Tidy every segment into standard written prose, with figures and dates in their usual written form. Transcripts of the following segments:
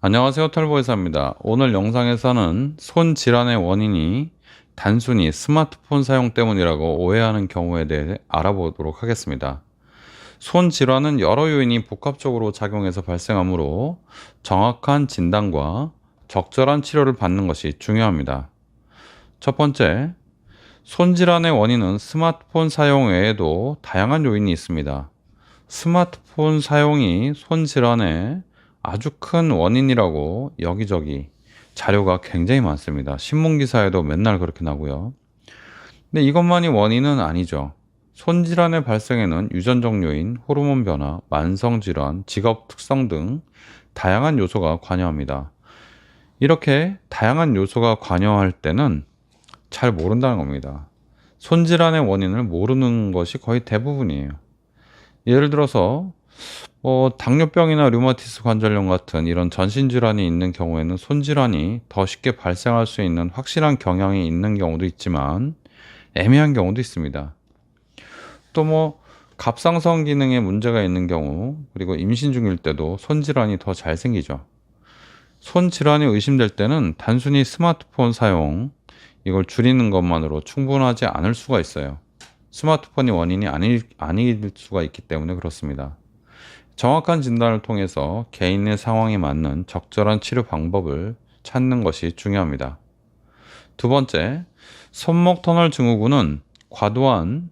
안녕하세요, 털보이사입니다. 오늘 영상에서는 손 질환의 원인이 단순히 스마트폰 사용 때문이라고 오해하는 경우에 대해 알아보도록 하겠습니다. 손 질환은 여러 요인이 복합적으로 작용해서 발생하므로 정확한 진단과 적절한 치료를 받는 것이 중요합니다. 첫 번째, 손 질환의 원인은 스마트폰 사용 외에도 다양한 요인이 있습니다. 스마트폰 사용이 손 질환의 아주 큰 원인이라고 여기저기 자료가 굉장히 많습니다. 신문 기사에도 맨날 그렇게 나고요. 근데 이것만이 원인은 아니죠. 손 질환의 발생에는 유전적 요인, 호르몬 변화, 만성 질환, 직업 특성 등 다양한 요소가 관여합니다. 이렇게 다양한 요소가 관여할 때는 잘 모른다는 겁니다. 손 질환의 원인을 모르는 것이 거의 대부분이에요. 예를 들어서 당뇨병이나 류마티스 관절염 같은 이런 전신 질환이 있는 경우에는 손 질환이 더 쉽게 발생할 수 있는 확실한 경향이 있는 경우도 있지만 애매한 경우도 있습니다. 또 갑상선 기능에 문제가 있는 경우, 그리고 임신 중일 때도 손 질환이 더 잘 생기죠. 손 질환이 의심될 때는 단순히 스마트폰 사용, 이걸 줄이는 것만으로 충분하지 않을 수가 있어요. 스마트폰이 원인이 아닐 수가 있기 때문에 그렇습니다. 정확한 진단을 통해서 개인의 상황에 맞는 적절한 치료 방법을 찾는 것이 중요합니다. 두 번째, 손목 터널 증후군은 과도한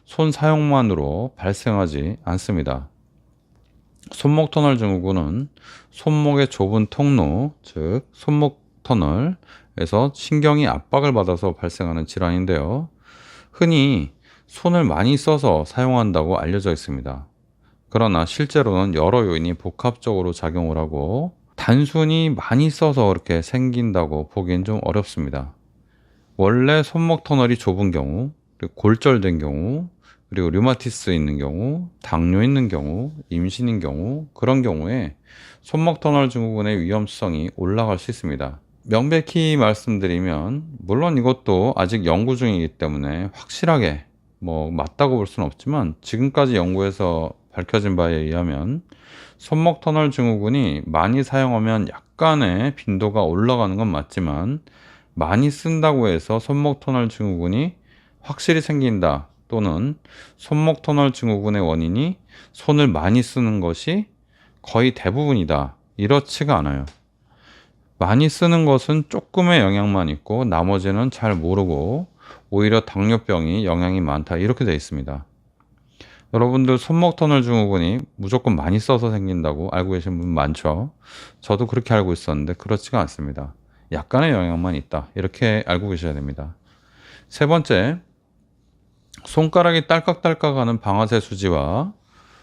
손 사용만으로 발생하지 않습니다. 손목 터널 증후군은 손목의 좁은 통로, 즉 손목 터널에서 신경이 압박을 받아서 발생하는 질환인데요. 흔히 손을 많이 써서 사용한다고 알려져 있습니다. 그러나 실제로는 여러 요인이 복합적으로 작용을 하고 단순히 많이 써서 이렇게 생긴다고 보기엔 좀 어렵습니다. 원래 손목 터널이 좁은 경우, 그리고 골절된 경우, 그리고 류마티스 있는 경우, 당뇨 있는 경우, 임신인 경우, 그런 경우에 손목 터널 증후군의 위험성이 올라갈 수 있습니다. 명백히 말씀드리면, 물론 이것도 아직 연구 중이기 때문에 확실하게 맞다고 볼 수는 없지만, 지금까지 연구에서 밝혀진 바에 의하면 손목 터널 증후군이 많이 사용하면 약간의 빈도가 올라가는 건 맞지만, 많이 쓴다고 해서 손목 터널 증후군이 확실히 생긴다, 또는 손목 터널 증후군의 원인이 손을 많이 쓰는 것이 거의 대부분이다, 이렇지가 않아요. 많이 쓰는 것은 조금의 영향만 있고 나머지는 잘 모르고 오히려 당뇨병이 영향이 많다, 이렇게 되어 있습니다. 여러분들 손목 터널 증후군이 무조건 많이 써서 생긴다고 알고 계신 분 많죠? 저도 그렇게 알고 있었는데 그렇지가 않습니다. 약간의 영향만 있다, 이렇게 알고 계셔야 됩니다. 세 번째, 손가락이 딸깍딸깍하는 방아쇠 수지와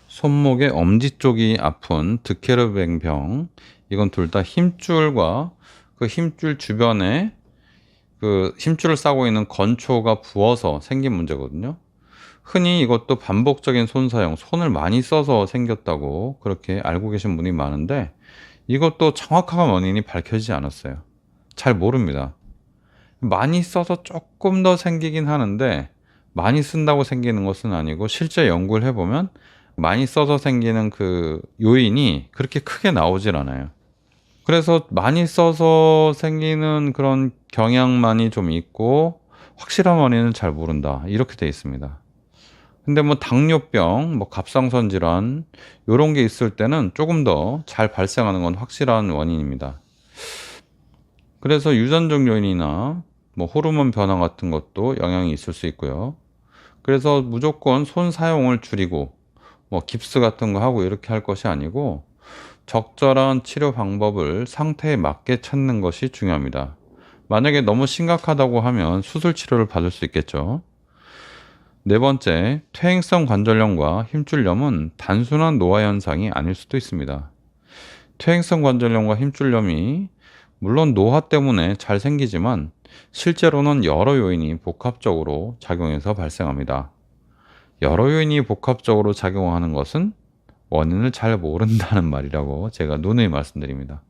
손목의 엄지 쪽이 아픈 드케르뱅병, 이건 둘 다 힘줄과 그 힘줄 주변에 그 힘줄을 싸고 있는 건초가 부어서 생긴 문제거든요. 흔히 이것도 반복적인 손 사용, 손을 많이 써서 생겼다고 그렇게 알고 계신 분이 많은데, 이것도 정확한 원인이 밝혀지지 않았어요. 잘 모릅니다. 많이 써서 조금 더 생기긴 하는데, 많이 쓴다고 생기는 것은 아니고, 실제 연구를 해보면 많이 써서 생기는 그 요인이 그렇게 크게 나오질 않아요. 그래서 많이 써서 생기는 그런 경향만이 좀 있고 확실한 원인은 잘 모른다, 이렇게 돼 있습니다. 근데 당뇨병, 갑상선 질환 요런 게 있을 때는 조금 더 잘 발생하는 건 확실한 원인입니다. 그래서 유전적 요인이나 호르몬 변화 같은 것도 영향이 있을 수 있고요. 그래서 무조건 손 사용을 줄이고 깁스 같은 거 하고 이렇게 할 것이 아니고, 적절한 치료 방법을 상태에 맞게 찾는 것이 중요합니다. 만약에 너무 심각하다고 하면 수술 치료를 받을 수 있겠죠. 네 번째, 퇴행성 관절염과 힘줄염은 단순한 노화 현상이 아닐 수도 있습니다. 퇴행성 관절염과 힘줄염이 물론 노화 때문에 잘 생기지만 실제로는 여러 요인이 복합적으로 작용해서 발생합니다. 여러 요인이 복합적으로 작용하는 것은 원인을 잘 모른다는 말이라고 제가 누누이 말씀드립니다.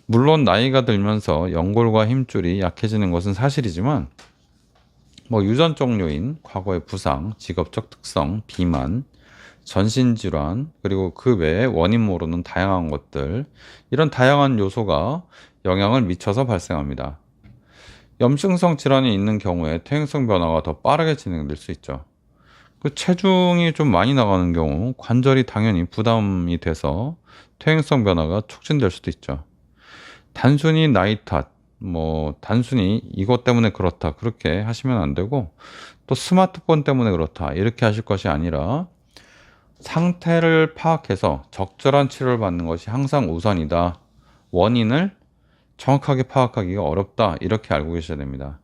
물론 나이가 들면서 연골과 힘줄이 약해지는 것은 사실이지만, 유전적 요인, 과거의 부상, 직업적 특성, 비만, 전신질환, 그리고 그 외에 원인 모르는 다양한 것들, 이런 다양한 요소가 영향을 미쳐서 발생합니다. 염증성 질환이 있는 경우에 퇴행성 변화가 더 빠르게 진행될 수 있죠. 그 체중이 좀 많이 나가는 경우 관절이 당연히 부담이 돼서 퇴행성 변화가 촉진될 수도 있죠. 단순히 나이 탓, 단순히 이것 때문에 그렇다, 그렇게 하시면 안 되고, 또 스마트폰 때문에 그렇다, 이렇게 하실 것이 아니라 상태를 파악해서 적절한 치료를 받는 것이 항상 우선이다. 원인을 정확하게 파악하기가 어렵다, 이렇게 알고 계셔야 됩니다.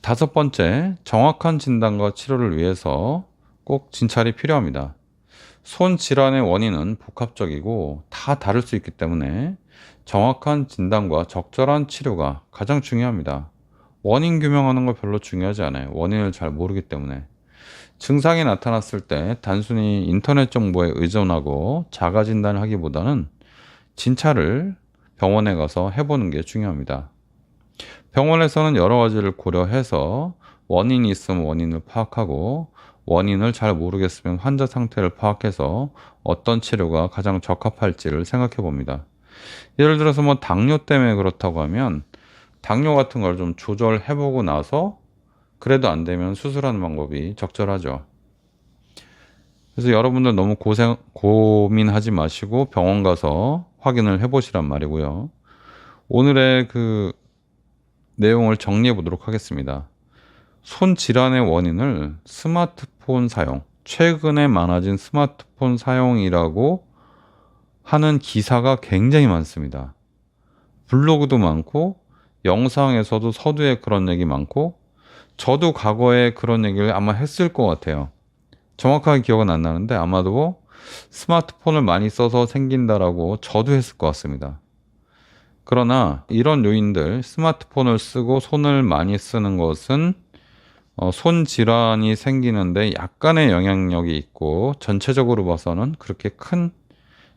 다섯 번째, 정확한 진단과 치료를 위해서 꼭 진찰이 필요합니다. 손 질환의 원인은 복합적이고 다 다를 수 있기 때문에 정확한 진단과 적절한 치료가 가장 중요합니다. 원인 규명하는 거 별로 중요하지 않아요. 원인을 잘 모르기 때문에. 증상이 나타났을 때 단순히 인터넷 정보에 의존하고 자가 진단을 하기보다는 진찰을 병원에 가서 해보는 게 중요합니다. 병원에서는 여러 가지를 고려해서 원인이 있으면 원인을 파악하고, 원인을 잘 모르겠으면 환자 상태를 파악해서 어떤 치료가 가장 적합할지를 생각해 봅니다. 예를 들어서 당뇨 때문에 그렇다고 하면 당뇨 같은 걸 좀 조절해 보고 나서 그래도 안 되면 수술하는 방법이 적절하죠. 그래서 여러분들 너무 고민하지 마시고 병원 가서 확인을 해 보시란 말이고요. 오늘의 그 내용을 정리해 보도록 하겠습니다. 손 질환의 원인을 스마트폰 사용, 최근에 많아진 스마트폰 사용이라고 하는 기사가 굉장히 많습니다. 블로그도 많고, 영상에서도 서두에 그런 얘기 많고, 저도 과거에 그런 얘기를 아마 했을 것 같아요. 정확하게 기억은 안 나는데 아마도 스마트폰을 많이 써서 생긴다라고 저도 했을 것 같습니다. 그러나 이런 요인들, 스마트폰을 쓰고 손을 많이 쓰는 것은 손 질환이 생기는데 약간의 영향력이 있고, 전체적으로 봐서는 그렇게 큰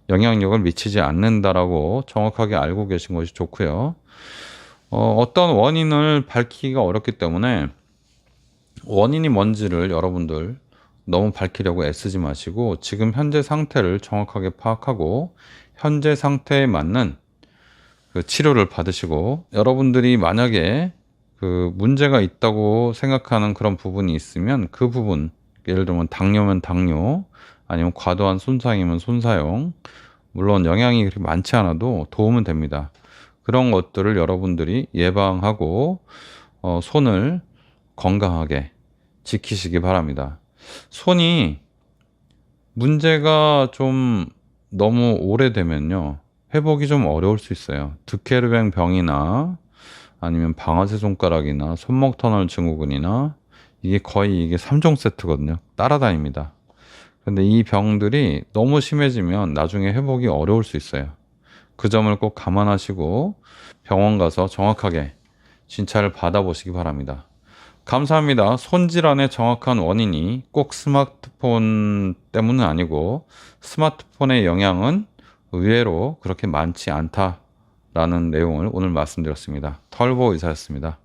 영향력을 미치지 않는다라고 정확하게 알고 계신 것이 좋고요. 어떤 원인을 밝히기가 어렵기 때문에 원인이 뭔지를 여러분들 너무 밝히려고 애쓰지 마시고, 지금 현재 상태를 정확하게 파악하고 현재 상태에 맞는 그 치료를 받으시고, 여러분들이 만약에 그 문제가 있다고 생각하는 그런 부분이 있으면 그 부분, 예를 들면 당뇨면 당뇨, 아니면 과도한 손상이면 손사용, 물론 영향이 그렇게 많지 않아도 도움은 됩니다. 그런 것들을 여러분들이 예방하고 손을 건강하게 지키시기 바랍니다. 손이 문제가 좀 너무 오래되면요, 회복이 좀 어려울 수 있어요. 득헤르뱅 병이나 아니면 방아쇠 손가락이나 손목 터널 증후군이나, 이게 거의 이게 3종 세트거든요. 따라다닙니다. 근데 이 병들이 너무 심해지면 나중에 회복이 어려울 수 있어요. 그 점을 꼭 감안하시고 병원 가서 정확하게 진찰을 받아보시기 바랍니다. 감사합니다. 손질환의 정확한 원인이 꼭 스마트폰 때문은 아니고, 스마트폰의 영향은 의외로 그렇게 많지 않다라는 내용을 오늘 말씀드렸습니다. 털보 의사였습니다.